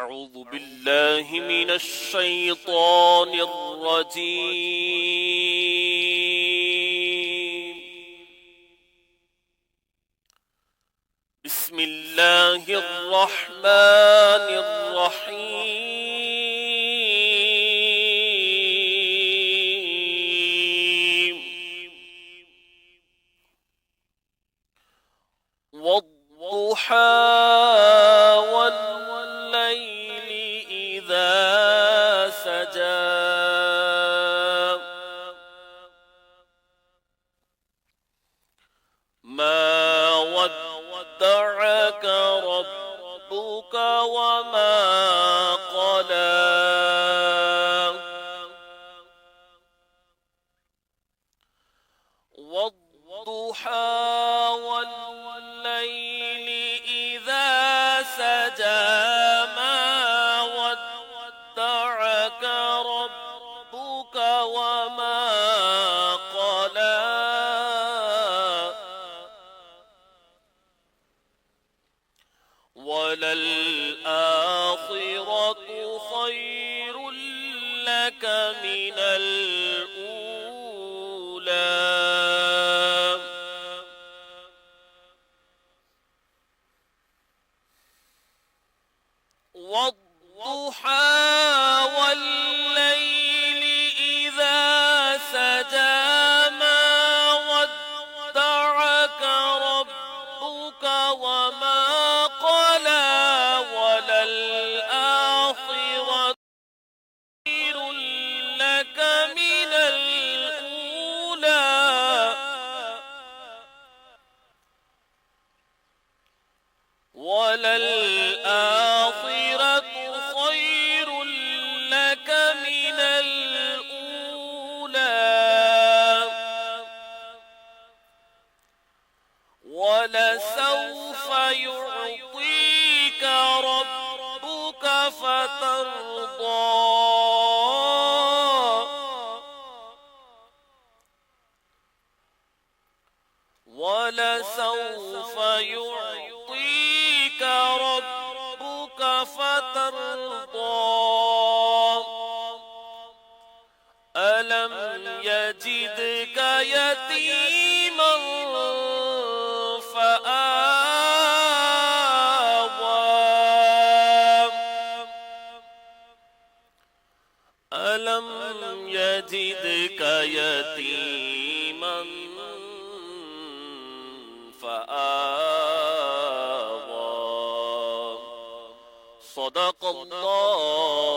أعوذ بالله من الشيطان الرجيم. بسم الله الرحمن الرحيم. والضحى والليل إذا سجى ما ودعك ربك وما قلى والضحى والليل إذا سجى ما ودعك ربك وما قلى وللآخرة خير لك من الأولى والضحى والليل إذا سجى ما ودعك ربك وما قلى وللآخرة خير لك من الأولى وللآخرة خير لك من الأولى ولسوف يعطيك ربك فترضى ولسوف يعطيك ربك فترضى ألم يجدك يتيما فآوى ألم يجدك يتيما فآوى صدق الله